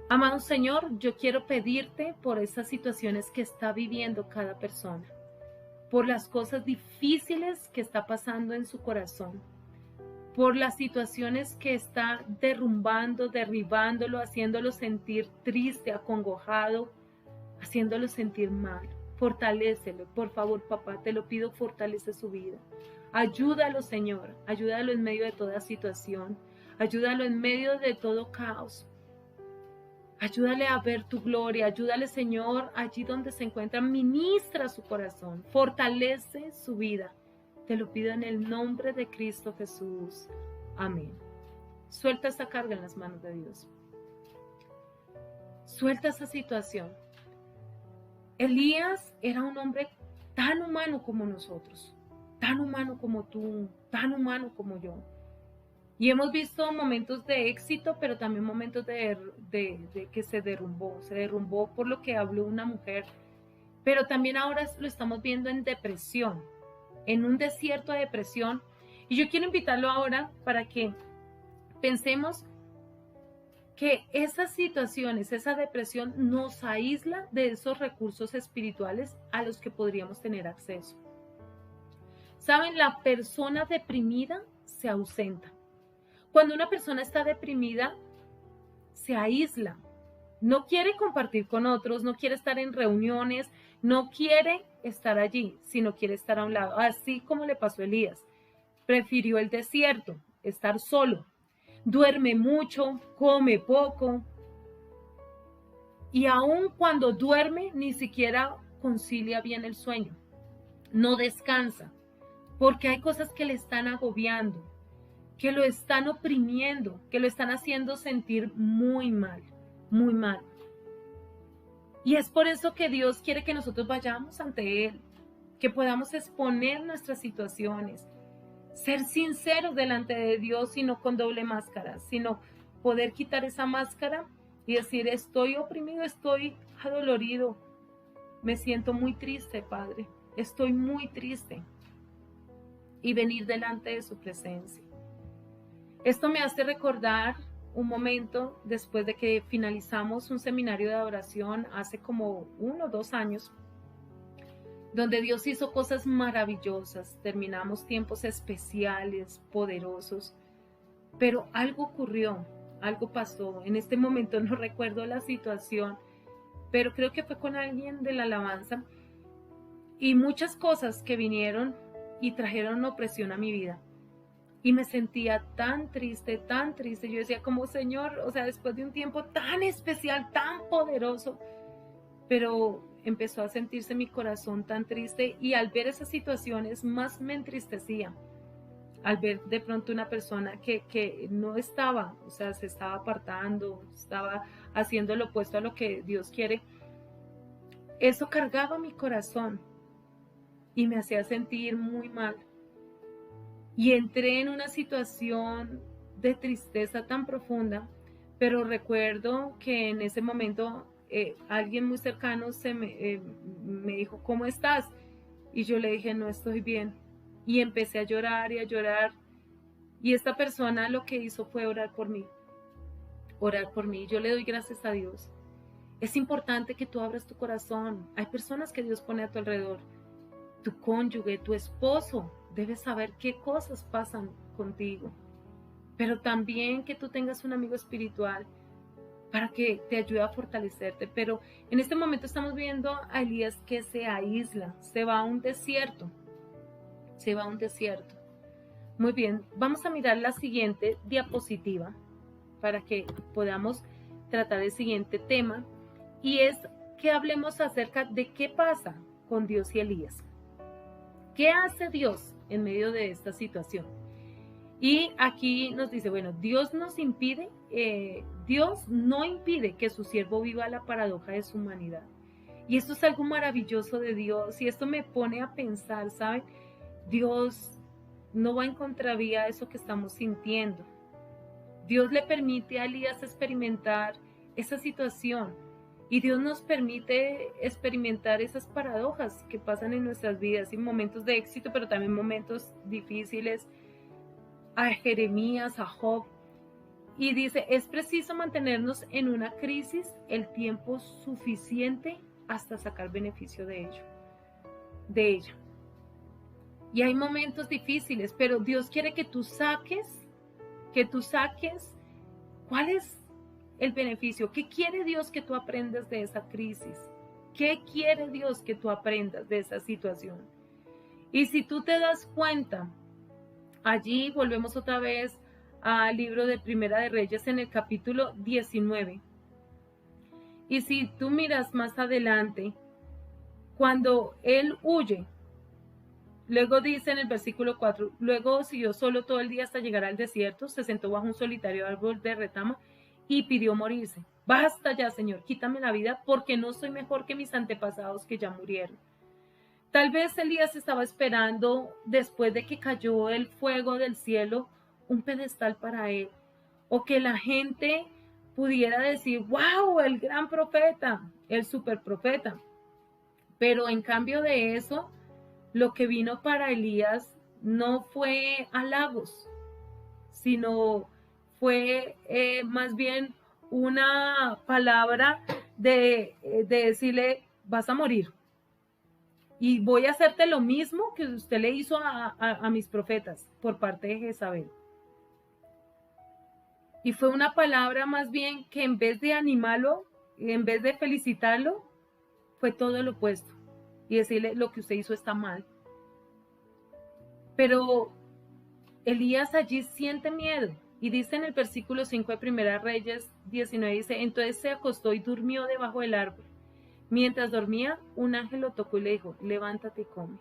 Amado Señor, yo quiero pedirte por esas situaciones que está viviendo cada persona, por las cosas difíciles que está pasando en su corazón, por las situaciones que está derrumbando, derribándolo, haciéndolo sentir triste, acongojado, haciéndolo sentir mal. Fortalécelo, por favor, papá, te lo pido, fortalece su vida. Ayúdalo, Señor, ayúdalo en medio de toda situación, ayúdalo en medio de todo caos. Ayúdale a ver tu gloria, ayúdale, Señor, allí donde se encuentra, ministra su corazón, fortalece su vida. Te lo pido en el nombre de Cristo Jesús. Amén. Suelta esa carga en las manos de Dios. Suelta esa situación. Elías era un hombre tan humano como nosotros, tan humano como tú, tan humano como yo. Y hemos visto momentos de éxito, pero también momentos de que se derrumbó por lo que habló una mujer. Pero también ahora lo estamos viendo en depresión, en un desierto de depresión. Y yo quiero invitarlo ahora para que pensemos que esas situaciones, esa depresión nos aísla de esos recursos espirituales a los que podríamos tener acceso. ¿Saben? La persona deprimida se ausenta. Cuando una persona está deprimida, se aísla, no quiere compartir con otros, no quiere estar en reuniones, no quiere estar allí, sino quiere estar a un lado, así como le pasó a Elías. Prefirió el desierto, estar solo, duerme mucho, come poco, y aun cuando duerme, ni siquiera concilia bien el sueño, no descansa, porque hay cosas que le están agobiando, que lo están oprimiendo, que lo están haciendo sentir muy mal, muy mal. Y es por eso que Dios quiere que nosotros vayamos ante Él, que podamos exponer nuestras situaciones, ser sinceros delante de Dios y no con doble máscara, sino poder quitar esa máscara y decir, estoy oprimido, estoy adolorido, me siento muy triste, Padre, estoy muy triste, y venir delante de su presencia. Esto me hace recordar un momento después de que finalizamos un seminario de adoración hace como 1 o 2 años, donde Dios hizo cosas maravillosas, terminamos tiempos especiales, poderosos, pero algo ocurrió, algo pasó. En este momento no recuerdo la situación, pero creo que fue con alguien de la alabanza y muchas cosas que vinieron y trajeron opresión a mi vida. Y me sentía tan triste, tan triste. Yo decía como, Señor, o sea, después de un tiempo tan especial, tan poderoso, pero empezó a sentirse mi corazón tan triste y al ver esas situaciones más me entristecía. Al ver de pronto una persona que no estaba, o sea, se estaba apartando, estaba haciendo lo opuesto a lo que Dios quiere, eso cargaba mi corazón y me hacía sentir muy mal. Y entré en una situación de tristeza tan profunda, pero recuerdo que en ese momento alguien muy cercano me dijo, ¿cómo estás? Y yo le dije, no estoy bien. Y empecé a llorar y a llorar. Y esta persona lo que hizo fue orar por mí. Orar por mí. Yo le doy gracias a Dios. Es importante que tú abras tu corazón. Hay personas que Dios pone a tu alrededor. Tu cónyuge, tu esposo, debes saber qué cosas pasan contigo. Pero también que tú tengas un amigo espiritual para que te ayude a fortalecerte. Pero en este momento estamos viendo a Elías que se aísla, se va a un desierto. Se va a un desierto. Muy bien, vamos a mirar la siguiente diapositiva para que podamos tratar el siguiente tema. Y es que hablemos acerca de qué pasa con Dios y Elías. ¿Qué hace Dios en medio de esta situación? Y aquí nos dice, bueno, Dios no impide que su siervo viva la paradoja de su humanidad. Y esto es algo maravilloso de Dios y esto me pone a pensar, ¿saben? Dios no va en contravía a eso que estamos sintiendo. Dios le permite a Elías experimentar esa situación y Dios nos permite experimentar esas paradojas que pasan en nuestras vidas y momentos de éxito, pero también momentos difíciles. A Jeremías, a Job. Y dice, es preciso mantenernos en una crisis el tiempo suficiente hasta sacar beneficio de ella. Y hay momentos difíciles, pero Dios quiere que tú saques cuál es el beneficio, qué quiere Dios que tú aprendas de esa crisis, qué quiere Dios que tú aprendas de esa situación. Y si tú te das cuenta, allí volvemos otra vez al libro de Primera de Reyes en el capítulo 19. Y si tú miras más adelante, cuando él huye, luego dice en el versículo 4, luego siguió solo todo el día hasta llegar al desierto, se sentó bajo un solitario árbol de retama y pidió morirse. Basta ya, Señor, quítame la vida porque no soy mejor que mis antepasados que ya murieron. Tal vez Elías estaba esperando, después de que cayó el fuego del cielo, un pedestal para él, o que la gente pudiera decir, wow, el gran profeta, el superprofeta. Pero en cambio de eso, lo que vino para Elías no fue halagos, sino fue más bien una palabra de decirle, vas a morir. Y voy a hacerte lo mismo que usted le hizo a mis profetas por parte de Jezabel. Y fue una palabra más bien que en vez de animarlo, en vez de felicitarlo, fue todo lo opuesto. Y decirle, lo que usted hizo está mal. Pero Elías allí siente miedo. Y dice en el versículo 5 de Primera Reyes 19, dice, entonces se acostó y durmió debajo del árbol. Mientras dormía, un ángel lo tocó y le dijo, levántate y come.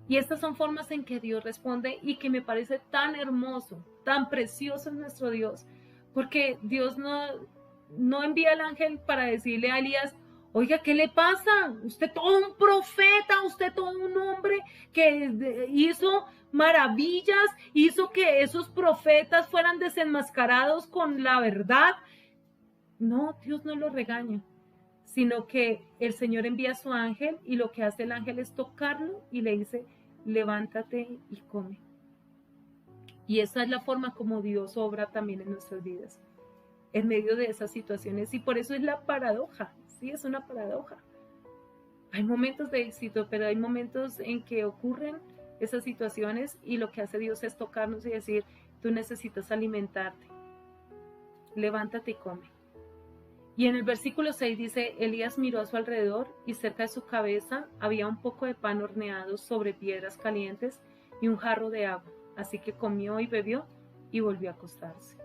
Y estas son formas en que Dios responde y que me parece tan hermoso, tan precioso es nuestro Dios. Porque Dios no envía al ángel para decirle a Elías, oiga, ¿qué le pasa? Usted todo un profeta, usted todo un hombre que hizo maravillas, hizo que esos profetas fueran desenmascarados con la verdad. No, Dios no lo regaña, sino que el Señor envía a su ángel y lo que hace el ángel es tocarlo y le dice, levántate y come. Y esa es la forma como Dios obra también en nuestras vidas, en medio de esas situaciones. Y por eso es la paradoja, sí, es una paradoja. Hay momentos de éxito, pero hay momentos en que ocurren esas situaciones y lo que hace Dios es tocarnos y decir, tú necesitas alimentarte, levántate y come. Y en el versículo 6 dice, Elías miró a su alrededor y cerca de su cabeza había un poco de pan horneado sobre piedras calientes y un jarro de agua. Así que comió y bebió y volvió a acostarse.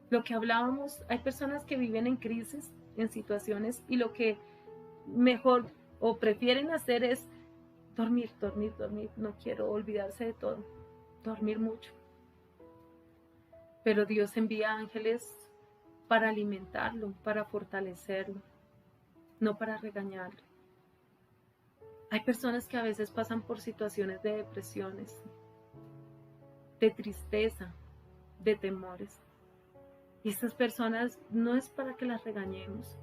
Lo que hablábamos, hay personas que viven en crisis, en situaciones, y lo que mejor o prefieren hacer es dormir, dormir, dormir. No quiero olvidarse de todo, dormir mucho. Pero Dios envía ángeles para alimentarlo, para fortalecerlo, no para regañarlo. Hay personas que a veces pasan por situaciones de depresiones, de tristeza, de temores. Y estas personas no es para que las regañemos.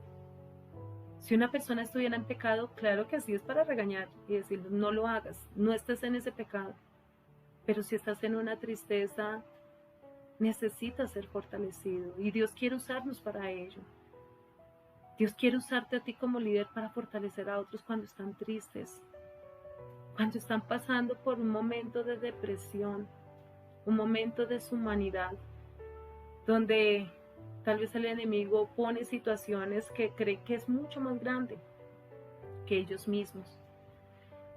Si una persona estuviera en pecado, claro que sí es para regañar y decirle, no lo hagas, no estés en ese pecado. Pero si estás en una tristeza, necesitas ser fortalecido y Dios quiere usarnos para ello. Dios quiere usarte a ti como líder para fortalecer a otros cuando están tristes, cuando están pasando por un momento de depresión, un momento de deshumanidad, donde tal vez el enemigo pone situaciones que cree que es mucho más grande que ellos mismos.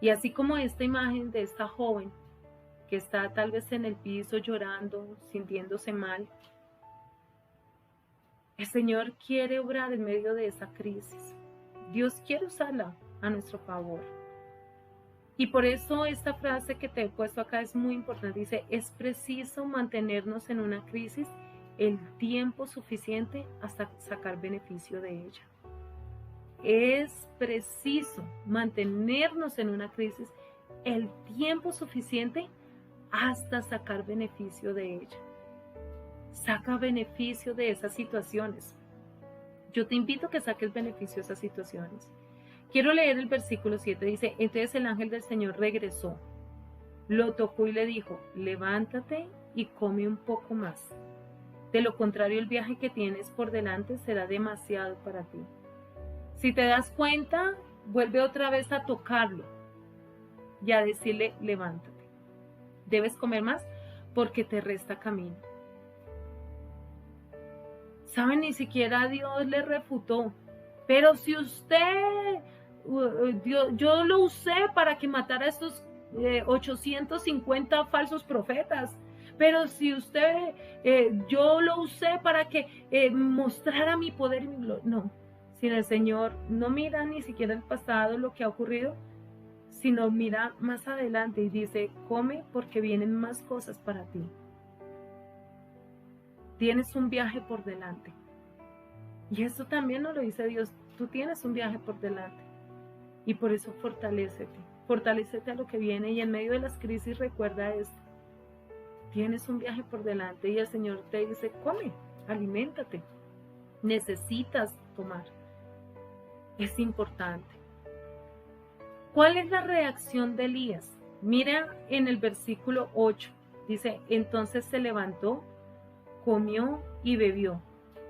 Y así como esta imagen de esta joven que está tal vez en el piso llorando, sintiéndose mal, el Señor quiere obrar en medio de esa crisis. Dios quiere usarla a nuestro favor. Y por eso esta frase que te he puesto acá es muy importante. Dice, es preciso mantenernos en una crisis el tiempo suficiente hasta sacar beneficio de ella. Es preciso mantenernos en una crisis el tiempo suficiente hasta sacar beneficio de ella. Saca beneficio de esas situaciones. Yo te invito a que saques beneficio de esas situaciones. Quiero leer el versículo 7, dice, entonces el ángel del Señor regresó, lo tocó y le dijo, levántate y come un poco más. De lo contrario, el viaje que tienes por delante será demasiado para ti. Si te das cuenta, vuelve otra vez a tocarlo y a decirle, levántate. Debes comer más porque te resta camino. ¿Saben? Ni siquiera Dios le refutó. Pero si usted, yo lo usé para que matara a estos 850 falsos profetas. Pero si usted, yo lo usé para que mostrara mi poder y mi gloria. No, si el Señor no mira ni siquiera el pasado, lo que ha ocurrido, sino mira más adelante y dice, come porque vienen más cosas para ti. Tienes un viaje por delante. Y eso también nos lo dice Dios, tú tienes un viaje por delante. Y por eso fortalécete a lo que viene y en medio de las crisis recuerda esto. Tienes un viaje por delante y el Señor te dice, come, aliméntate. Necesitas tomar. Es importante. ¿Cuál es la reacción de Elías? Mira en el versículo 8. Dice, entonces se levantó, comió y bebió.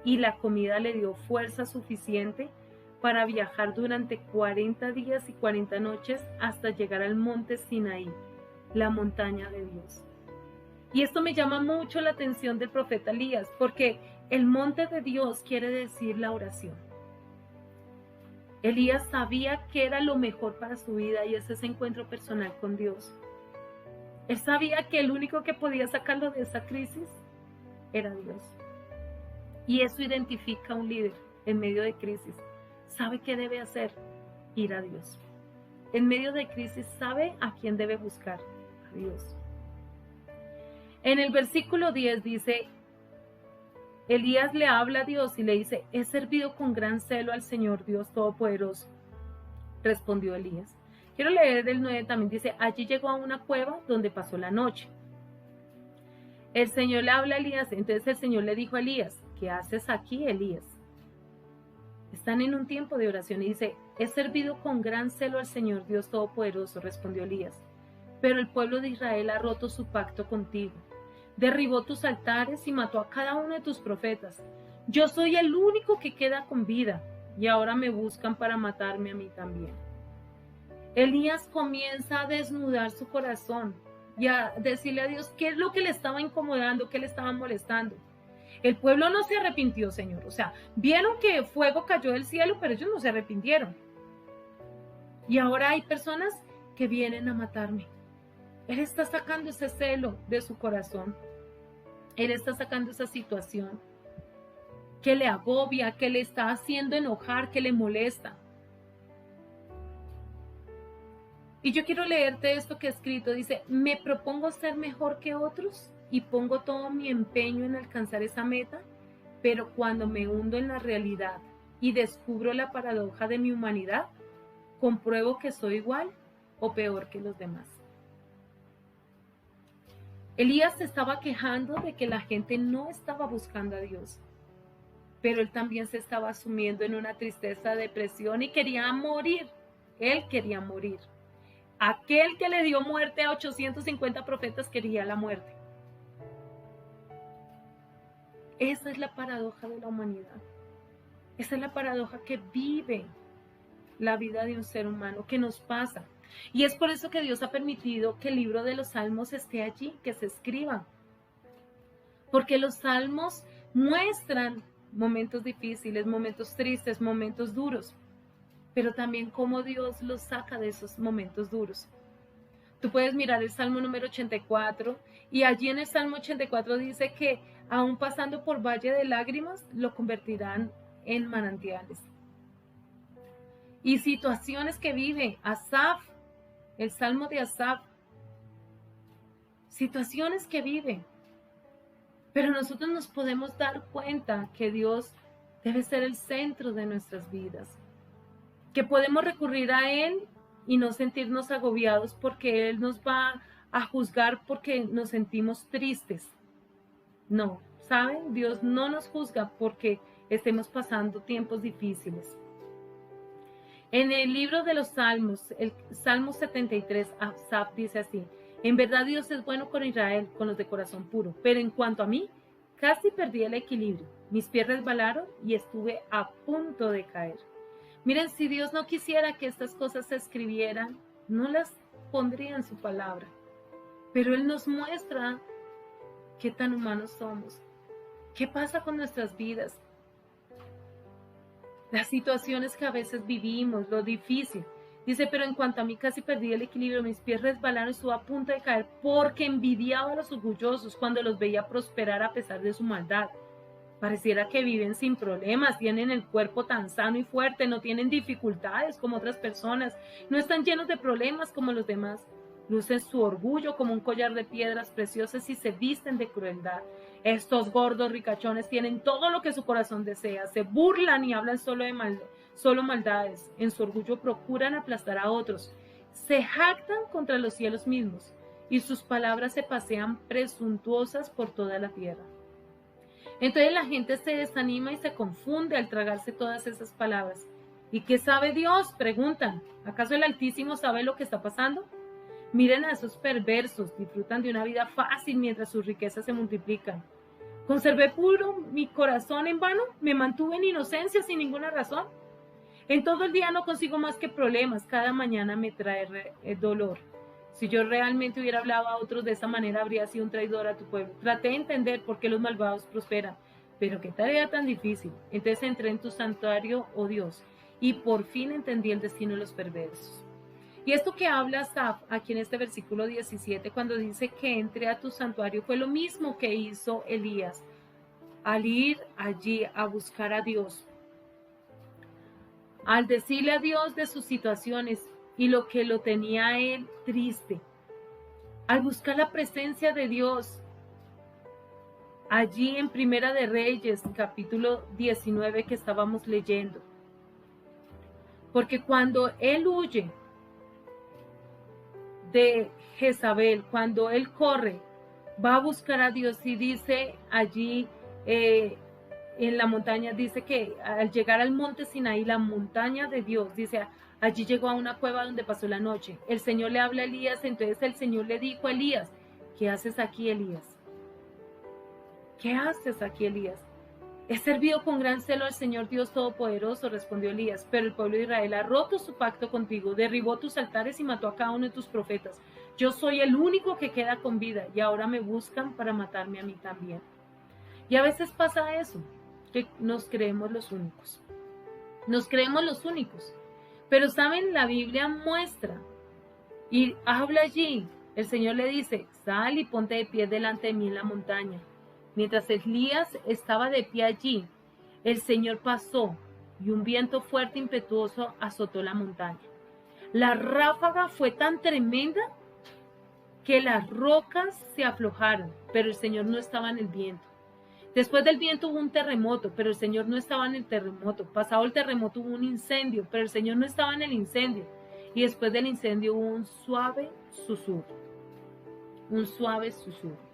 Y la comida le dio fuerza suficiente para viajar durante 40 días y 40 noches hasta llegar al monte Sinaí, la montaña de Dios. Y esto me llama mucho la atención del profeta Elías, porque el monte de Dios quiere decir la oración. Elías sabía que era lo mejor para su vida y es ese encuentro personal con Dios. Él sabía que el único que podía sacarlo de esa crisis era Dios. Y eso identifica a un líder en medio de crisis. ¿Sabe qué debe hacer? Ir a Dios. En medio de crisis, ¿sabe a quién debe buscar? A Dios. En el versículo 10 dice, Elías le habla a Dios y le dice, he servido con gran celo al Señor Dios Todopoderoso. Respondió Elías. Quiero leer el 9 también, dice, allí llegó a una cueva donde pasó la noche. El Señor le habla a Elías, entonces el Señor le dijo a Elías, ¿qué haces aquí, Elías? Están en un tiempo de oración y dice, he servido con gran celo al Señor Dios Todopoderoso, respondió Elías, pero el pueblo de Israel ha roto su pacto contigo. Derribó tus altares y mató a cada uno de tus profetas. Yo soy el único que queda con vida y ahora me buscan para matarme a mí también. Elías comienza a desnudar su corazón y a decirle a Dios qué es lo que le estaba incomodando, qué le estaba molestando. El pueblo no se arrepintió, Señor. O sea, vieron que fuego cayó del cielo, pero ellos no se arrepintieron. Y ahora hay personas que vienen a matarme. Él está sacando ese celo de su corazón. Él está sacando esa situación que le agobia, que le está haciendo enojar, que le molesta. Y yo quiero leerte esto que he escrito. Dice, me propongo ser mejor que otros y pongo todo mi empeño en alcanzar esa meta, pero cuando me hundo en la realidad y descubro la paradoja de mi humanidad, compruebo que soy igual o peor que los demás. Elías se estaba quejando de que la gente no estaba buscando a Dios, pero él también se estaba sumiendo en una tristeza, depresión y quería morir. Él quería morir. Aquel que le dio muerte a 850 profetas quería la muerte. Esa es la paradoja de la humanidad. Esa es la paradoja que vive la vida de un ser humano, que nos pasa. Y es por eso que Dios ha permitido que el libro de los Salmos esté allí, que se escriba. Porque los Salmos muestran momentos difíciles, momentos tristes, momentos duros, pero también cómo Dios los saca de esos momentos duros. Tú puedes mirar el Salmo número 84 y allí en el Salmo 84 dice que aún pasando por valle de lágrimas, lo convertirán en manantiales. Y situaciones que vive Asaf, el Salmo de Asaf, situaciones que vive. Pero nosotros nos podemos dar cuenta que Dios debe ser el centro de nuestras vidas, que podemos recurrir a Él y no sentirnos agobiados porque Él nos va a juzgar porque nos sentimos tristes. No, ¿saben? Dios no nos juzga porque estemos pasando tiempos difíciles. En el libro de los Salmos, el Salmo 73, Asaf dice así, en verdad Dios es bueno con Israel, con los de corazón puro, pero en cuanto a mí, casi perdí el equilibrio. Mis pies resbalaron y estuve a punto de caer. Miren, si Dios no quisiera que estas cosas se escribieran, no las pondría en su palabra. Pero Él nos muestra qué tan humanos somos. ¿Qué pasa con nuestras vidas? Las situaciones que a veces vivimos, lo difícil. Dice, pero en cuanto a mí casi perdí el equilibrio, mis pies resbalaron y estuve a punto de caer porque envidiaba a los orgullosos cuando los veía prosperar a pesar de su maldad. Pareciera que viven sin problemas, tienen el cuerpo tan sano y fuerte, no tienen dificultades como otras personas, no están llenos de problemas como los demás. Lucen su orgullo como un collar de piedras preciosas y se visten de crueldad. Estos gordos ricachones tienen todo lo que su corazón desea, se burlan y hablan solo maldades. En su orgullo procuran aplastar a otros. Se jactan contra los cielos mismos y sus palabras se pasean presuntuosas por toda la tierra. Entonces la gente se desanima y se confunde al tragarse todas esas palabras. ¿Y qué sabe Dios? Preguntan. ¿Acaso el Altísimo sabe lo que está pasando? Miren a esos perversos, disfrutan de una vida fácil mientras sus riquezas se multiplican. ¿Conservé puro mi corazón en vano? ¿Me mantuve en inocencia sin ninguna razón? En todo el día no consigo más que problemas, cada mañana me trae dolor. Si yo realmente hubiera hablado a otros de esa manera, habría sido un traidor a tu pueblo. Traté de entender por qué los malvados prosperan, pero qué tarea tan difícil. Entonces entré en tu santuario, oh Dios, y por fin entendí el destino de los perversos. Y esto que habla Asaf aquí en este versículo 17, cuando dice que entre a tu santuario, fue lo mismo que hizo Elías al ir allí a buscar a Dios. Al decirle a Dios de sus situaciones y lo que lo tenía a él triste. Al buscar la presencia de Dios, allí en Primera de Reyes, capítulo 19 que estábamos leyendo. Porque cuando él huye de Jezabel, cuando él corre, va a buscar a Dios y dice allí en la montaña, dice que al llegar al monte Sinaí, la montaña de Dios, dice, allí llegó a una cueva donde pasó la noche. El Señor le habla a Elías, entonces el Señor le dijo a Elías, ¿qué haces aquí, Elías? ¿Qué haces aquí, Elías? He servido con gran celo al Señor Dios Todopoderoso, respondió Elías, pero el pueblo de Israel ha roto su pacto contigo, derribó tus altares y mató a cada uno de tus profetas. Yo soy el único que queda con vida y ahora me buscan para matarme a mí también. Y a veces pasa eso, que nos creemos los únicos. Nos creemos los únicos. Pero saben, la Biblia muestra y habla allí. El Señor le dice, sal y ponte de pie delante de mí en la montaña. Mientras Elías estaba de pie allí, el Señor pasó y un viento fuerte e impetuoso azotó la montaña. La ráfaga fue tan tremenda que las rocas se aflojaron, pero el Señor no estaba en el viento. Después del viento hubo un terremoto, pero el Señor no estaba en el terremoto. Pasado el terremoto hubo un incendio, pero el Señor no estaba en el incendio. Y después del incendio hubo un suave susurro. Un suave susurro.